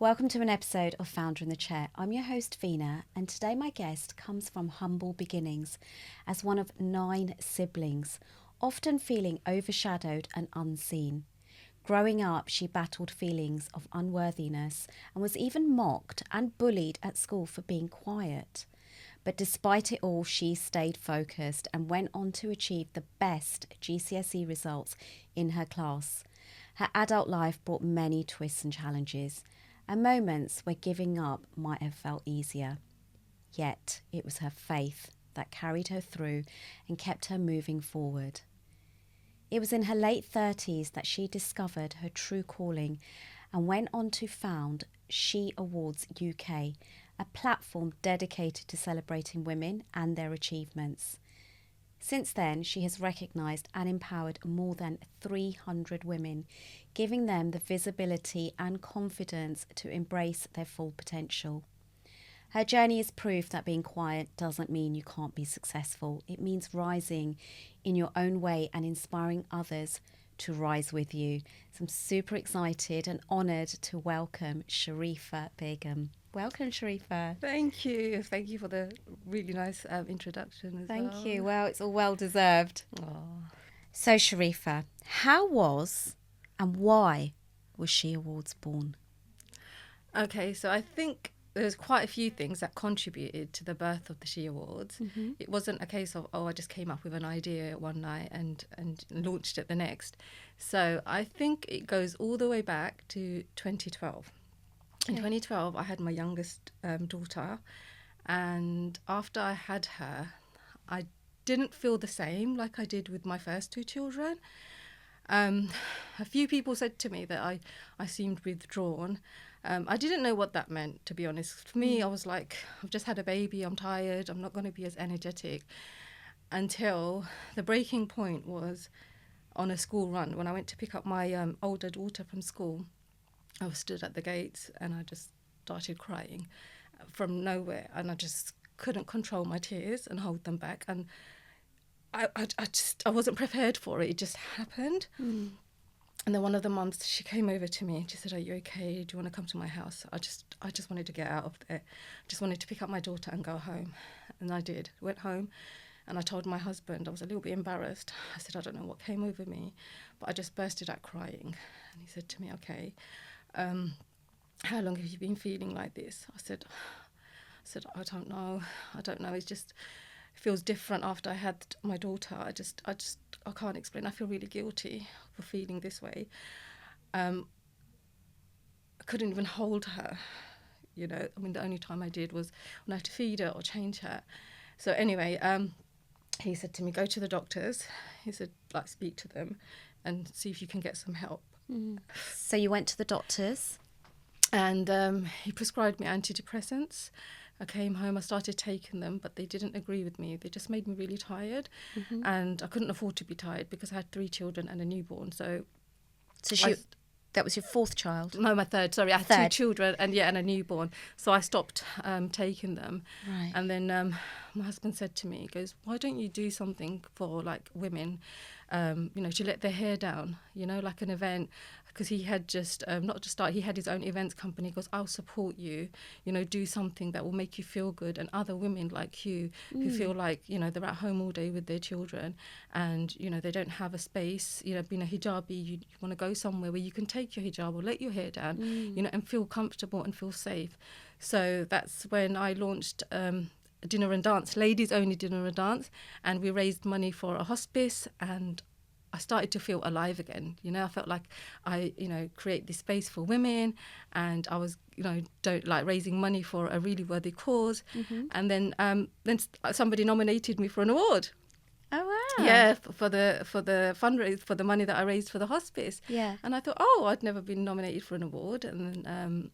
Welcome to an episode of Founder in the Chair. I'm your host, Vina, and today my guest comes from humble beginnings as one of 9 siblings, often feeling overshadowed and unseen. Growing up, she battled feelings of unworthiness and was even mocked and bullied at school for being quiet. But despite it all, she stayed focused and went on to achieve the best GCSE results in her class. Her adult life brought many twists and challenges, and moments where giving up might have felt easier. Yet it was her faith that carried her through and kept her moving forward. It was in her late 30s that she discovered her true calling and went on to found She Awards UK, a platform dedicated to celebrating women and their achievements. Since then, she has recognised and empowered more than 300 women, giving them the visibility and confidence to embrace their full potential. Her journey is proof that being quiet doesn't mean you can't be successful. It means rising in your own way and inspiring others to rise with you. So I'm super excited and honoured to welcome Sharifa Begum. Welcome, Sharifa. Thank you. Thank you for the really nice introduction as well. Thank you. Well, it's all well deserved. Aww. So, Sharifa, how was and why was She Awards born? Okay, so I think there's quite a few things that contributed to the birth of the She Awards. Mm-hmm. It wasn't a case of, I just came up with an idea one night and launched it the next. So I think it goes all the way back to 2012. In 2012, I had my youngest daughter, and after I had her, I didn't feel the same like I did with my first 2 children. A few people said to me that I seemed withdrawn. I didn't know what that meant, to be honest. For me, I was like, I've just had a baby, I'm tired, I'm not going to be as energetic. Until the breaking point was on a school run. When I went to pick up my older daughter from school, I was stood at the gates and I just started crying from nowhere, and I just couldn't control my tears and hold them back. And I wasn't prepared for it. It just happened. And then one of the mums, she came over to me and she said, "Are you okay? Do you want to come to my house?" I just wanted to get out of there. I just wanted to pick up my daughter and go home. And I did. Went home and I told my husband. I was a little bit embarrassed. I said, "I don't know what came over me," but I just bursted out crying. And he said to me, "Okay, how long have you been feeling like this?" I said, "I don't know. It just feels different after I had my daughter. I can't explain. I feel really guilty for feeling this way." I couldn't even hold her, you know. I mean, the only time I did was when I had to feed her or change her. So anyway, he said to me, "Go to the doctors." He said, speak to them and see if you can get some help. So you went to the doctors? And he prescribed me antidepressants. I came home, I started taking them, but they didn't agree with me. They just made me really tired. And I couldn't afford to be tired because I had 3 children and a newborn. So that was your 4th child? No, my 3rd. Sorry, I had 2 children and a newborn. So I stopped taking them. Right. And then my husband said to me, he goes, "Why don't you do something for women, to let their hair down, like an event?" Because he had just not just started, he had his own events company. He goes, "I'll support you, do something that will make you feel good, and other women like you who feel like, they're at home all day with their children and, they don't have a space, being a hijabi, you want to go somewhere where you can take your hijab or let your hair down, and feel comfortable and feel safe." So that's when I launched dinner and dance, ladies only dinner and dance, and we raised money for a hospice, and I started to feel alive again. I felt like I, create this space for women, and I was, raising money for a really worthy cause. And then somebody nominated me for an award. Oh wow! Yeah, for the fundraise, for the money that I raised for the hospice. Yeah. And I thought, I'd never been nominated for an award, and then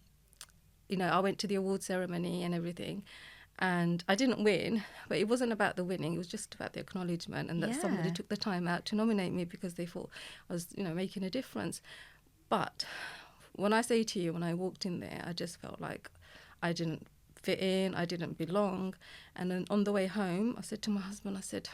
I went to the award ceremony and everything. And I didn't win, but it wasn't about the winning. It was just about the acknowledgement, and that somebody took the time out to nominate me because they thought I was, making a difference. But when I say to you, when I walked in there, I just felt like I didn't fit in, I didn't belong. And then on the way home, I said to my husband, I said,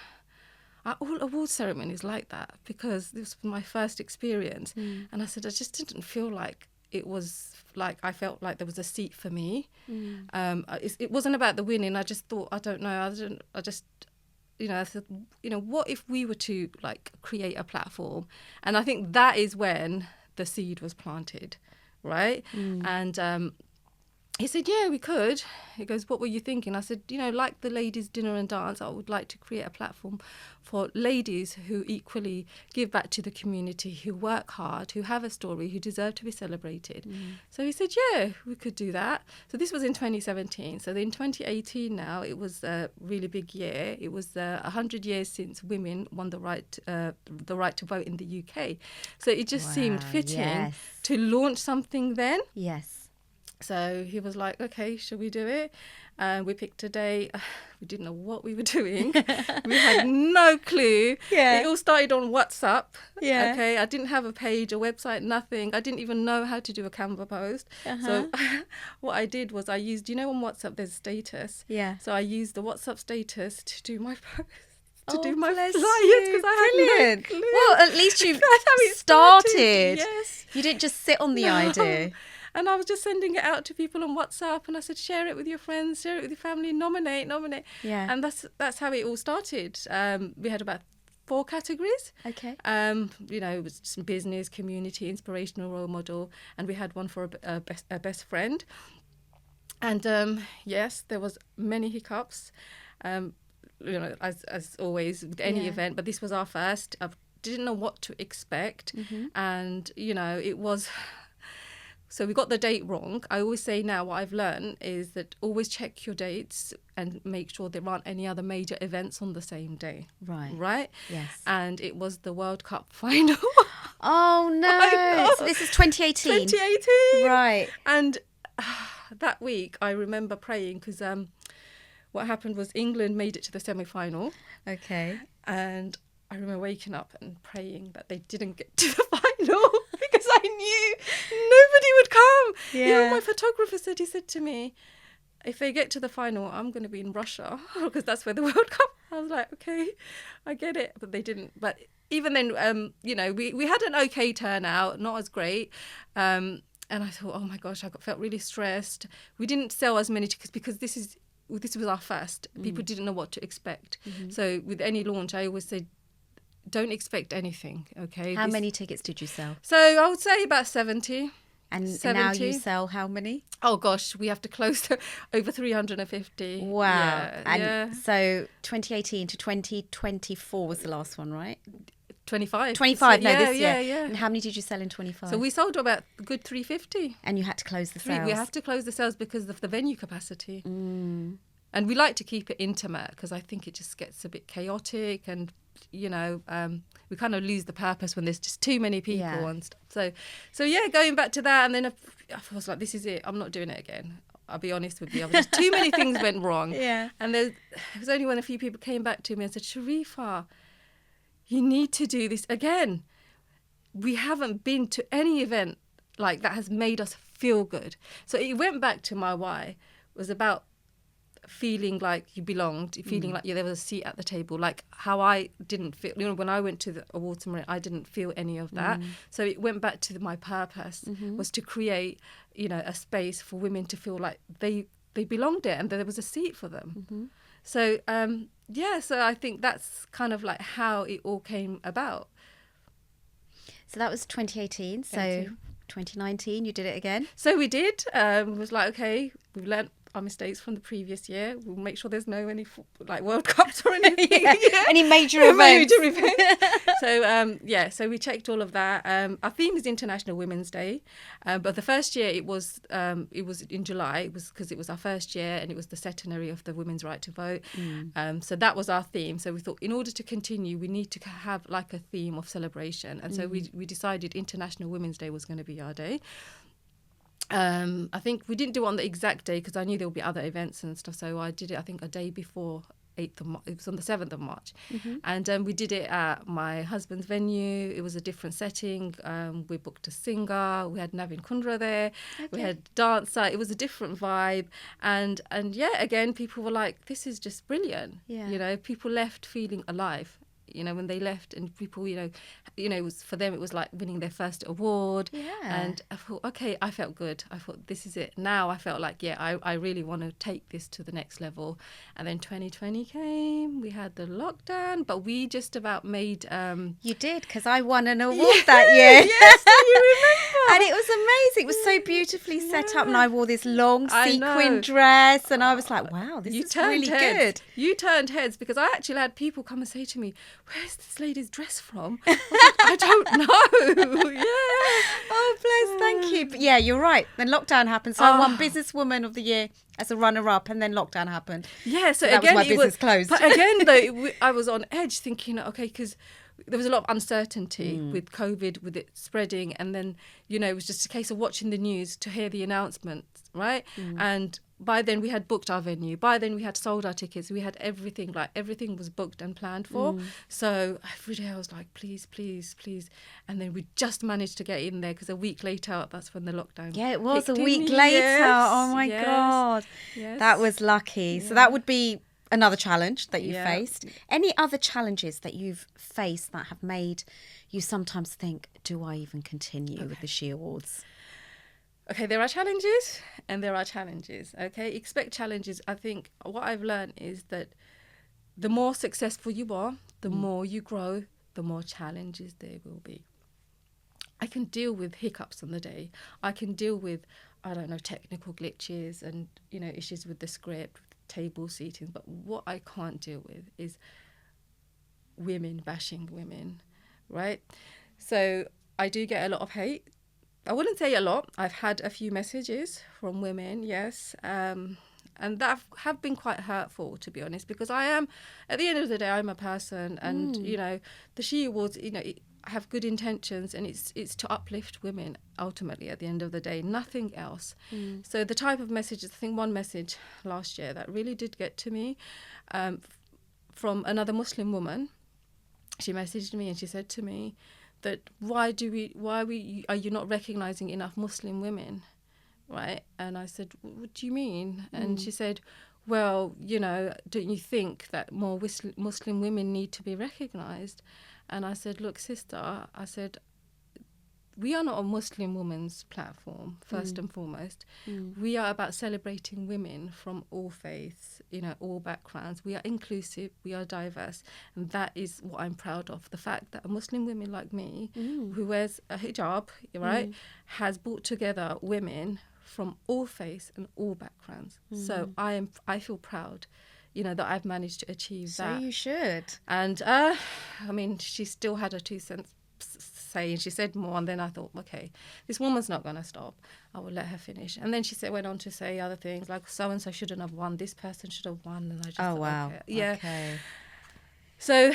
all award ceremonies like that, because this was my first experience. And I said, I just didn't feel like it was like I felt like there was a seat for me. It wasn't about the winning. I just thought, I don't know, I just I said, what if we were to like create a platform? And I think that is when the seed was planted, right? And he said, yeah, we could. He goes, what were you thinking? I said, like the ladies' dinner and dance, I would like to create a platform for ladies who equally give back to the community, who work hard, who have a story, who deserve to be celebrated. So he said, yeah, we could do that. So this was in 2017. So in 2018 now, it was a really big year. It was 100 years since women won the right to vote in the UK. So it just seemed fitting to launch something then. Yes. So he was like, okay, shall we do it? We picked a day. We didn't know what we were doing. We had no clue. Yeah. It all started on WhatsApp. Yeah. Okay. I didn't have a page, a website, nothing. I didn't even know how to do a Canva post. So what I did was I used, on WhatsApp there's status. Yeah. So I used the WhatsApp status to do my post. Do my flyers because I had no clue. Well, at least you That's how it started. Yes. You didn't just sit on the idea. And I was just sending it out to people on WhatsApp, and I said, share it with your friends, share it with your family, nominate. Yeah. And that's how it all started. We had about 4 categories. Okay. It was some business, community, inspirational role model, and we had one for a best friend. And yes, there was many hiccups, as always with any event, but this was our first. I didn't know what to expect, and it was. So we got the date wrong. I always say now what I've learned is that always check your dates and make sure there aren't any other major events on the same day. Right? Yes. And it was the World Cup final. Oh, no. So this is 2018. 2018. Right. And that week I remember praying because what happened was England made it to the semi-final. Okay. And I remember waking up and praying that they didn't get to the final. Because I knew nobody would come. Yeah. Even my photographer he said to me, if they get to the final, I'm going to be in Russia because that's where the World Cup. I was like, okay, I get it. But they didn't. But even then, we had an okay turnout, not as great. And I thought, oh my gosh, felt really stressed. We didn't sell as many tickets because this was our first. People didn't know what to expect. So with any launch, I always say, don't expect anything, okay? How many tickets did you sell? So I would say about 70. And 70. Now you sell how many? Oh, gosh, we have to close over 350. Wow. Yeah, so 2018 to 2024 was the last one, right? 25. 25, so, this year. Yeah. And how many did you sell in 25? So we sold about a good 350. And you had to close the sales? We have to close the sales because of the venue capacity. And we like to keep it intimate because I think it just gets a bit chaotic and we kind of lose the purpose when there's just too many people and stuff. So yeah, going back to that, and then I was like, this is it. I'm not doing it again. I'll be honest with you. Just too many things went wrong. Yeah. And there was only when a few people came back to me and said, Sharifa, you need to do this again. We haven't been to any event like that has made us feel good. So it went back to my why. It was about feeling like you belonged, feeling like there was a seat at the table, like how I didn't feel, when I went to the awards ceremony, I didn't feel any of that. So it went back to my purpose was to create, a space for women to feel like they belonged there and there was a seat for them. So, so I think that's kind of like how it all came about. So that was 2018. So 2019, you did it again? So we did. It was like, okay, we've learnt our mistakes from the previous year. We'll make sure there's no any World Cups or anything. Any major events. So we checked all of that. Our theme is International Women's Day, but the first year it was in July. It was because it was our first year and it was the centenary of the women's right to vote. So that was our theme. So we thought in order to continue, we need to have like a theme of celebration, and so we decided International Women's Day was going to be our day. I think we didn't do it on the exact day because I knew there would be other events and stuff. So I did it, I think, a day before 8th of March. It was on the 7th of March. And we did it at my husband's venue. It was a different setting. We booked a singer. We had Navin Kundra there. Okay. We had dancer. It was a different vibe. And again, people were like, this is just brilliant. Yeah. People left feeling alive. you know, when they left and people, it was for them, it was like winning their first award. Yeah. And I thought, okay, I felt good. I thought, this is it. Now I felt like, I really want to take this to the next level. And then 2020 came, we had the lockdown, but we just about made... You did, because I won an award that year. Yes, you remember. And it was amazing. It was so beautifully set up, and I wore this long sequin dress, and I was like, wow, this is really good. You turned heads, because I actually had people come and say to me, where's this lady's dress from? I don't know. Yeah. Oh, bless, thank you. But yeah, you're right. Then lockdown happened. So I won Businesswoman of the Year as a runner-up, and then lockdown happened. Yeah, so that again, was my business closed. But again, though, I was on edge thinking, okay, because there was a lot of uncertainty with COVID, with it spreading. And then, it was just a case of watching the news to hear the announcements, right? And by then we had booked our venue. By then we had sold our tickets. We had everything, everything was booked and planned for. So every day I was like, please, please, please. And then we just managed to get in there, because a week later, that's when the lockdown. Yeah, it was a kicked in. week later. Yes, Oh my God. Yes. That was lucky. So that would be another challenge that you Yeah. faced. Any other challenges that you've faced that have made you sometimes think, do I even continue with the She Awards? Okay, there are challenges and there are challenges. Okay, expect challenges. I think what I've learned is that the more successful you are, the more you grow, the more challenges there will be. I can deal with hiccups on the day. I can deal with, technical glitches and, issues with the script, table seatings. But what I can't deal with is women bashing women, right? So I do get a lot of hate. I wouldn't say a lot. I've had a few messages from women, yes. And that have been quite hurtful, to be honest, because I am, at the end of the day, I'm a person, and, the She Awards, have good intentions, and it's to uplift women, ultimately, at the end of the day, nothing else. So the type of messages, I think one message last year that really did get to me, from another Muslim woman, she messaged me and she said to me that are you not recognising enough Muslim women, right? And I said, what do you mean? And she said, well, don't you think that more Muslim women need to be recognised? And I said, look, sister, I said, we are not a Muslim women's platform, first and foremost. We are about celebrating women from all faiths, all backgrounds. We are inclusive, we are diverse. And that is what I'm proud of. The fact that a Muslim woman like me, who wears a hijab, right, has brought together women from all faiths and all backgrounds. So I feel proud, that I've managed to achieve that. So you should. And, she still had her 2 cents say, and she said more, and then I thought, okay, this woman's not going to stop. I will let her finish. And then she went on to say other things like, so-and-so shouldn't have won, this person should have won. And I just thought, wow. okay. Yeah. Okay. So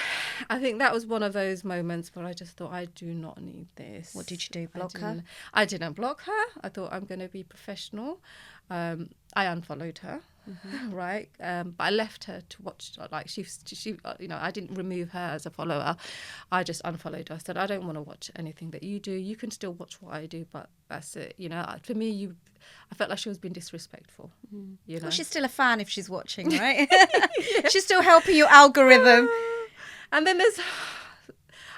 I think that was one of those moments where I just thought, I do not need this. What did you do, block her? I didn't block her. I thought, I'm going to be professional. I unfollowed her, right? But I left her to watch, she, I didn't remove her as a follower. I just unfollowed her. I said, I don't want to watch anything that you do. You can still watch what I do, but that's it. For me, I felt like she was being disrespectful. Well, she's still a fan if she's watching, right? She's still helping your algorithm. And then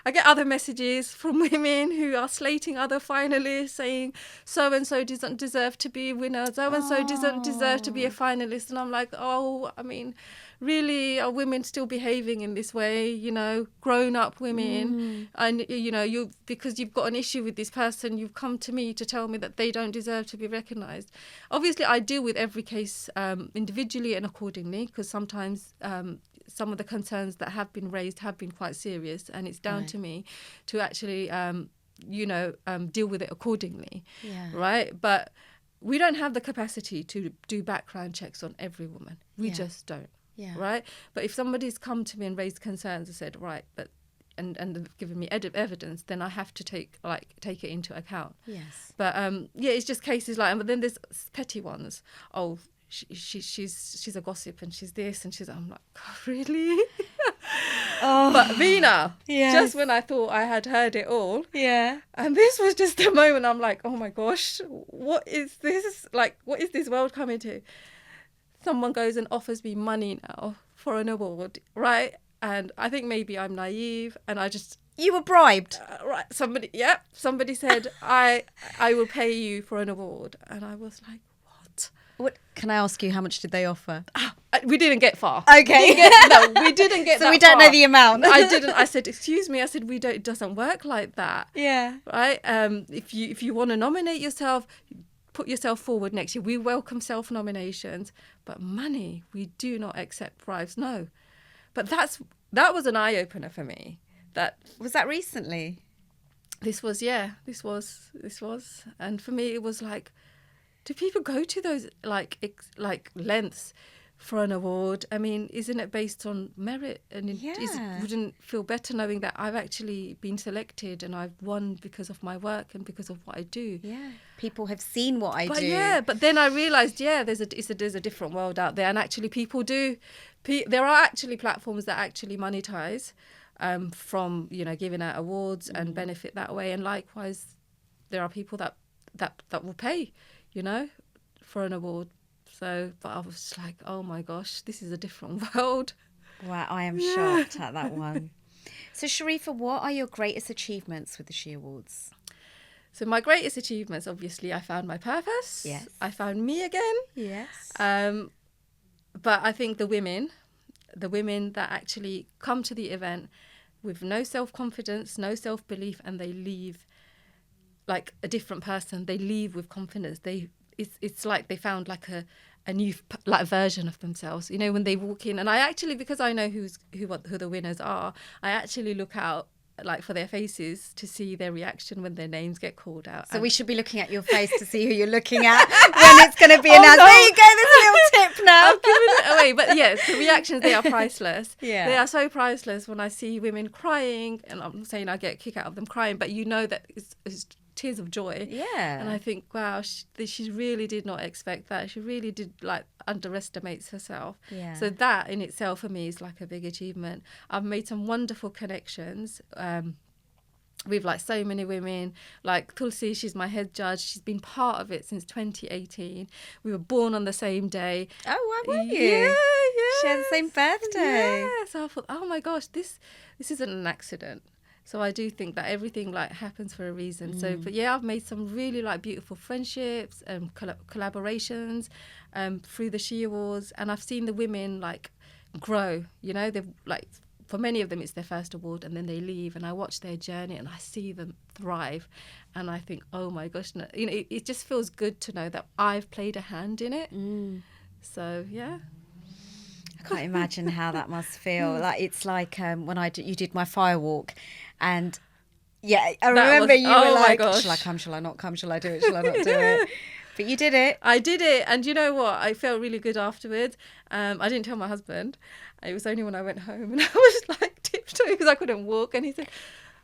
I get other messages from women who are slating other finalists, saying so-and-so doesn't deserve to be a winner, so-and-so doesn't deserve to be a finalist. And I'm like, really, are women still behaving in this way? Grown-up women. And, because you've got an issue with this person, you've come to me to tell me that they don't deserve to be recognised. Obviously, I deal with every case individually and accordingly, because sometimes some of the concerns that have been raised have been quite serious, and it's down to me to actually, deal with it accordingly, right? But we don't have the capacity to do background checks on every woman. We just don't, right? But if somebody's come to me and raised concerns and said, right, but and given me evidence, then I have to take it into account. Yes. But it's just cases but then there's petty ones. Oh, she's a gossip and she's this and I'm like, oh, really? But Vina, just when I thought I had heard it all, and this was just the moment I'm like, oh my gosh, what is this? What is this world coming to? Someone goes and offers me money now for an award, right? And I think maybe I'm naive, and I just You were bribed. right. Somebody said I will pay you for an award, and I was like, what? What? Can I ask you, how much did they offer? We didn't get far. Okay. We didn't get So that we don't far. know the amount. I didn't. I said, excuse me. I said, we don't. It doesn't work like that. Yeah. Right. If you want to nominate yourself, put yourself forward next year. We welcome self-nominations, but money, we do not accept bribes. No. But that was an eye-opener for me. Was that recently? This was, and for me it was like, do people go to those like lengths for an award? I mean, isn't it based on merit? And wouldn't feel better knowing that I've actually been selected and I've won because of my work and because of what I do. Yeah, people have seen what I do. Yeah, but then I realised, there's a different world out there, and actually people do. There are actually platforms that actually monetize from giving out awards and benefit that way, and likewise, there are people that will pay, for an award. So, but I was like, oh my gosh, this is a different world. Wow, I am shocked at that one. So, Sharifa, what are your greatest achievements with the She Awards? So my greatest achievements, obviously, I found my purpose. Yes. I found me again. Yes. But I think the women that actually come to the event with no self-confidence, no self-belief, and they leave like a different person. They leave with confidence. It's like they found like a new version of themselves. When they walk in, and I actually, because I know who the winners are, I actually look out like for their faces to see their reaction when their names get called out. So we should be looking at your face to see who you're looking at when it's going to be announced. No. There you go, this little tip now. I'm giving it away. But yes, the reactions, they are priceless. Yeah. They are so priceless when I see women crying, and I'm not saying I get a kick out of them crying, but that it's tears of joy. Yeah. And I think, wow, she really did not expect that. She really did underestimates herself. Yeah. So that in itself for me is like a big achievement. I've made some wonderful connections with like so many women. Like Tulsi, she's my head judge. She's been part of it since 2018. We were born on the same day. Oh, why were you? Yeah. She had the same birthday. Yeah. So I thought, oh my gosh, this isn't an accident. So I do think that everything happens for a reason. So, but I've made some really beautiful friendships and collaborations through the She Awards, and I've seen the women grow. They've for many of them it's their first award, and then they leave, and I watch their journey and I see them thrive, and I think, oh my gosh, it just feels good to know that I've played a hand in it. So yeah. I can't imagine how that must feel. It's like when you did my firewalk, and I remember you were like, shall I come, shall I not come, shall I do it, shall I not do it? But you did it. I did it, and you know what? I felt really good afterwards. I didn't tell my husband. It was only when I went home, and I was tiptoeing because I couldn't walk, and he said,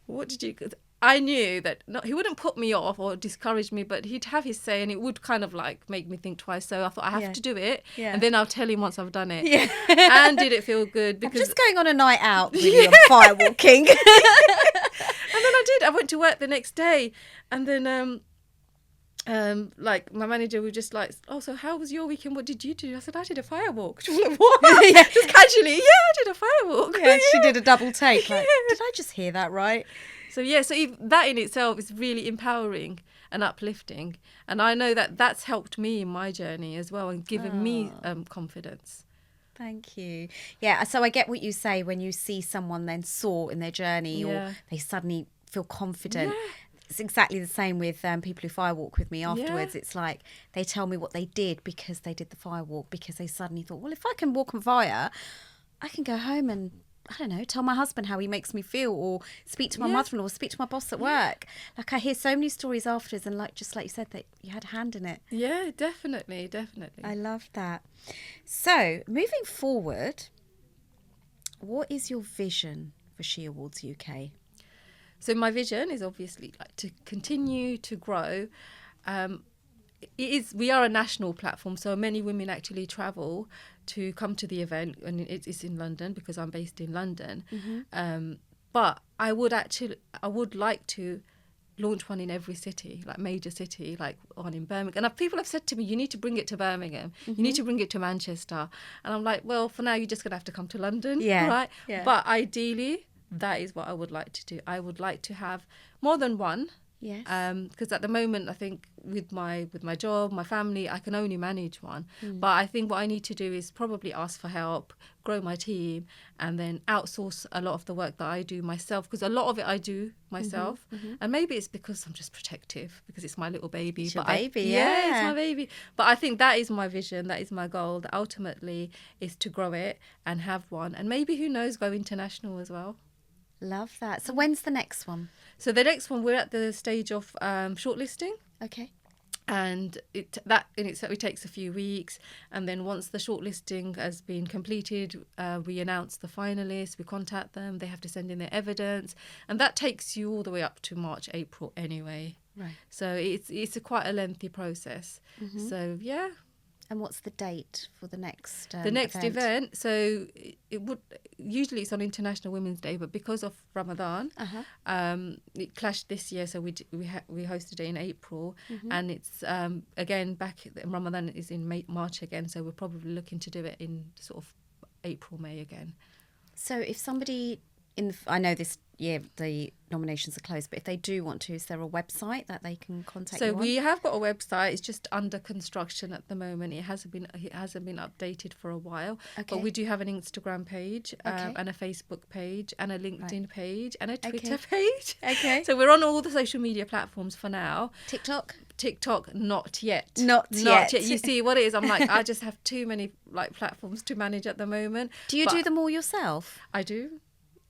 what did you... I knew that he wouldn't put me off or discourage me, but he'd have his say, and it would kind of make me think twice. So I thought, I have to do it, and then I'll tell him once I've done it. Yeah. And did it feel good? Because I'm just going on a night out with you on firewalking. And then I did. I went to work the next day, and then my manager was just oh, so how was your weekend? What did you do? I said, I did a firewalk. She was like, what? Just casually, I did a firewalk. Yeah, she did a double take. Did I just hear that right? So so that in itself is really empowering and uplifting, and I know that that's helped me in my journey as well, and given me confidence. Thank you. Yeah, so I get what you say when you see someone then soar in their journey, or they suddenly feel confident. Yeah. It's exactly the same with people who firewalk with me afterwards. Yeah. It's like they tell me what they did because they did the firewalk, because they suddenly thought, well, if I can walk on fire, I can go home and, I don't know, tell my husband how he makes me feel, or speak to my mother-in-law, or speak to my boss at work. I hear so many stories afterwards, and just like you said, that you had a hand in it. Yeah, definitely. I love that. So, moving forward, what is your vision for She Awards UK? So my vision is obviously to continue to grow. We are a national platform, so many women actually travel to come to the event, and it's in London because I'm based in London. But I would like to launch one in every city, like major city, like one in Birmingham. And people have said to me, you need to bring it to Birmingham, you need to bring it to Manchester. And I'm like, well, for now, you're just going to have to come to London, right? Yeah. But ideally, that is what I would like to do. I would like to have more than one. Yes. Because at the moment, I think with my job, my family, I can only manage one. But I think what I need to do is probably ask for help, grow my team, and then outsource a lot of the work that I do myself. Because a lot of it I do myself, and maybe it's because I'm just protective because it's my little baby. It's your but baby, yeah, it's yeah. my baby. But I think that is my vision, that is my goal. That ultimately is to grow it and have one, and maybe who knows, go international as well. Love that. So when's the next one? So the next one, we're at the stage of shortlisting, Okay. and it takes a few weeks. And then once the shortlisting has been completed, we announce the finalists, we contact them, they have to send in their evidence, and that takes you all the way up to March, April anyway. Right. So it's quite a lengthy process. So yeah. And what's the date for the next The next event, so it would usually it's on International Women's Day, but because of Ramadan, it clashed this year. So we hosted it in April, and it's again back. Ramadan is in March again, so we're probably looking to do it in sort of April, May again. So if somebody I know this year the nominations are closed, but if they do want to, is there a website that they can contact you So on? we have got a website. It's just under construction at the moment. It hasn't been updated for a while. Okay. But we do have an Instagram page, and a Facebook page, and a LinkedIn page, and a Twitter page. Okay. So we're on all the social media platforms for now. TikTok, not yet. Not yet. You see what it is? I'm like, I just have too many platforms to manage at the moment. Do you do them all yourself? I do.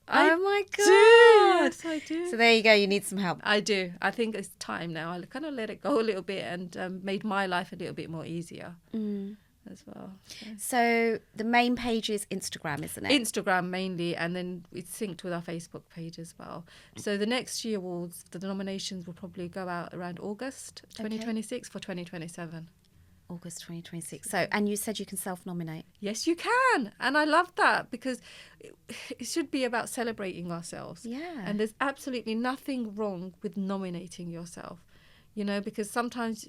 Oh my God. Yes, I do. So there you go. You need some help. I do. I think it's time now. I kind of let it go a little bit and made my life a little bit more easier as well. So the main page is Instagram, isn't it? Instagram mainly, and then it's synced with our Facebook page as well. So the next year awards, the nominations will probably go out around August 2026 for 2027. August 2026. So, and you said you can self-nominate. Yes, you can. And I love that because it should be about celebrating ourselves. Yeah. And there's absolutely nothing wrong with nominating yourself, because sometimes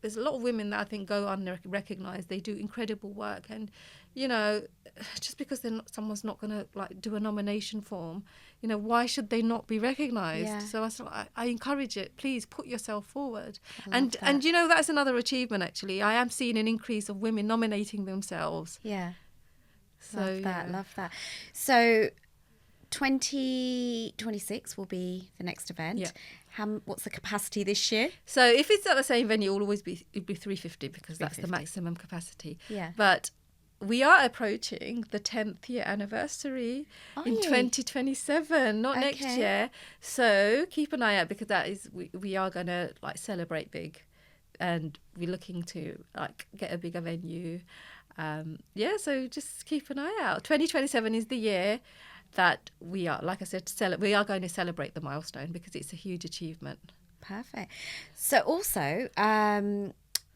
there's a lot of women that I think go unrecognised. They do incredible work, and just because someone's not going to do a nomination form, why should they not be recognised? Yeah. So I encourage it. Please put yourself forward. And That's another achievement actually. I am seeing an increase of women nominating themselves. Yeah. So Love that. So 2026 will be the next event. Yeah. What's the capacity this year? So if it's at the same venue, it'll be 350 because that's the 350. maximum capacity. Yeah. But we are approaching the 10th year anniversary in 2027, not next year. So keep an eye out because that is we are going to celebrate big, and we're looking to get a bigger venue. So just keep an eye out. 2027 is the year that we are, like I said, we are going to celebrate the milestone because it's a huge achievement. Perfect. So also,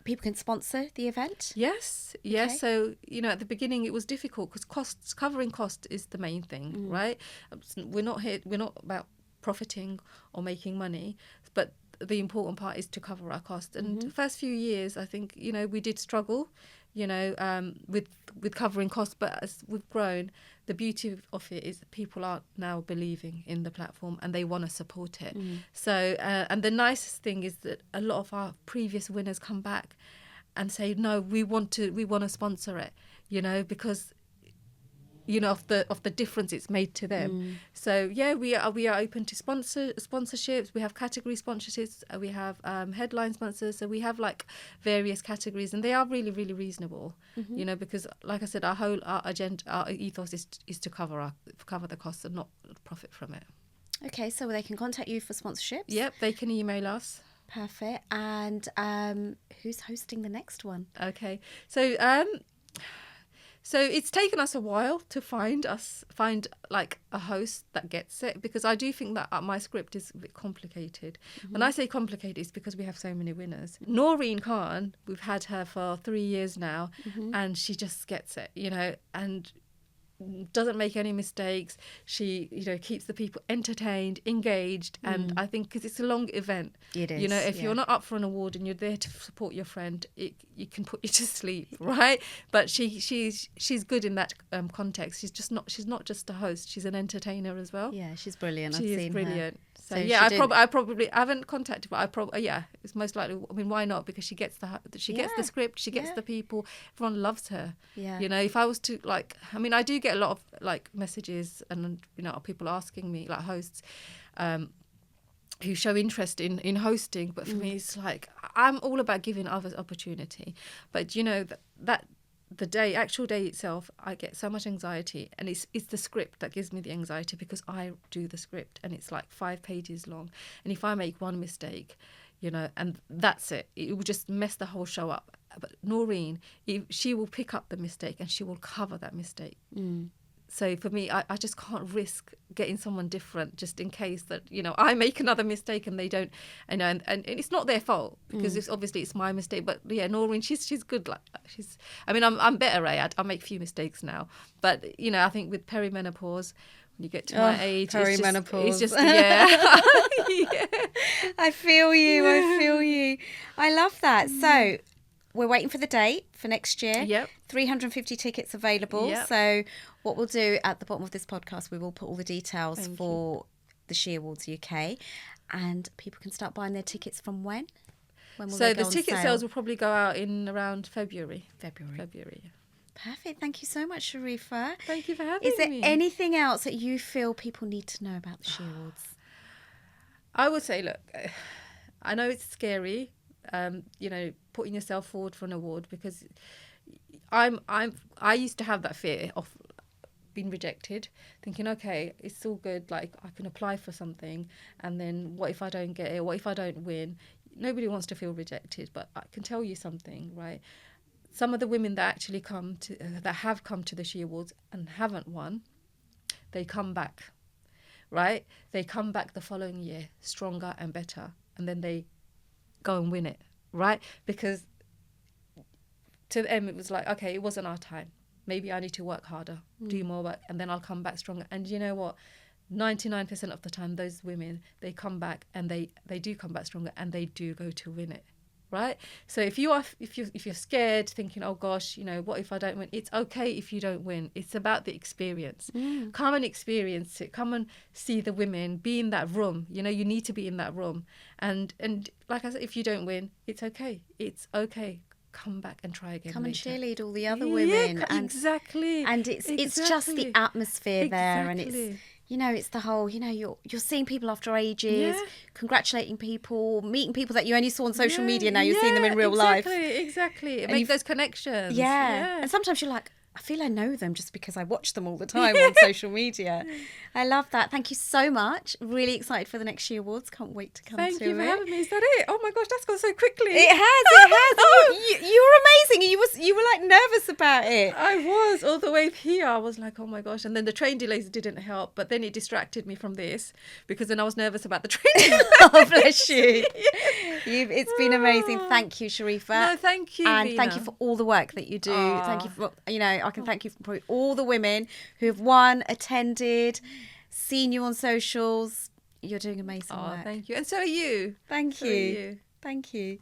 people can sponsor the event? Yes. Okay. So, at the beginning it was difficult because covering cost is the main thing, right? We're not about profiting or making money, but the important part is to cover our costs. And the first few years, I think, we did struggle, with covering costs, but as we've grown, the beauty of it is that people are now believing in the platform and they want to support it. So, and the nicest thing is that a lot of our previous winners come back and say, no, we want to sponsor it, because of the difference it's made to them. So we are open to sponsorships. We have category sponsorships. We have headline sponsors. So we have various categories, and they are really, really reasonable. Because like I said, our agenda, our ethos is to cover the costs and not profit from it. Okay, so they can contact you for sponsorships. Yep, they can email us. Perfect. And who's hosting the next one? Okay, so it's taken us a while to find a host that gets it, because I do think that my script is a bit complicated. When I say complicated, it's because we have so many winners. Noreen Khan, we've had her for 3 years now, and she just gets it, and doesn't make any mistakes. She, keeps the people entertained, engaged, and I think because it's a long event, It is. if you're not up for an award and you're there to support your friend, you can put you to sleep, right? But she's good in that context. She's not just a host. She's an entertainer as well. Yeah, she's brilliant. I've She is seen brilliant. her. So yeah, I probably haven't contacted, but it's most likely. I mean, why not? Because she gets gets the script, she gets the people. Everyone loves her. Yeah. If I was to I do get a lot of messages and people asking me, like hosts, who show interest in hosting. But for me, it's like I'm all about giving others opportunity. But that the actual day itself, I get so much anxiety, and it's the script that gives me the anxiety, because I do the script and it's like 5 pages long, and if I make one mistake, and that's it will just mess the whole show up. But Noreen, she will pick up the mistake and she will cover that mistake. So for me, I just can't risk getting someone different just in case that, I make another mistake and they don't, and it's not their fault, because it's my mistake. But yeah, Noreen, she's good. I'm better, I make few mistakes now. But, I think with perimenopause, when you get to my age, perimenopause. It's just yeah. Yeah. I feel you. I love that. So we're waiting for the date for next year. Yep. 350 tickets available. Yep. So what we'll do at the bottom of this podcast, we will put all the details for the She Awards UK, and people can start buying their tickets from when? When will So they the go on ticket sale? sales will probably go out in around February. February. Yeah. Perfect. Thank you so much, Sharifa. Thank you for having me. Is there anything else that you feel people need to know about the She Awards? I would say, look, I know it's scary, putting yourself forward for an award, because I used to have that fear of being rejected, thinking, okay, it's all good, like I can apply for something, and then what if I don't get it? What if I don't win? Nobody wants to feel rejected, but I can tell you something, right? Some of the women that actually that have come to the She Awards and haven't won, they come back, right? They come back the following year stronger and better, and then they go and win it, right? Because to them it was like, okay, it wasn't our time. Maybe I need to work harder, do more work, and then I'll come back stronger. And you know what? 99% of the time, those women, they come back and they do come back stronger, and they do go to win it. Right? So if you're scared, thinking, oh gosh, what if I don't win? It's okay if you don't win. It's about the experience. Come and experience it. Come and see the women. Be in that room. You need to be in that room. And like I said, if you don't win, it's okay. It's okay. Come back and try again. Come later. and cheerlead all the other women. Yeah, exactly. And it's just the atmosphere there, and it's it's the whole, you're seeing people after ages, congratulating people, meeting people that you only saw on social media. Now you're seeing them in real life. Exactly. Make those connections. Yeah. And sometimes you're like, I feel I know them just because I watch them all the time on social media. I love that. Thank you so much. Really excited for the next She Awards. Can't wait to come to it. Thank you for having me. Is that it? Oh my gosh, that's gone so quickly. It has. You were amazing. You were like nervous about it. I was all the way here. I was like, oh my gosh. And then the train delays didn't help, but then it distracted me from this, because then I was nervous about the train delays. Oh, bless you. It's been amazing. Thank you, Sharifa. No, thank you, and Vina. thank you for all the work that you do. Thank you for, I can thank you for all the women who have won, attended, seen you on socials. You're doing amazing work. Thank you. And so are you. Thank you. Thank you.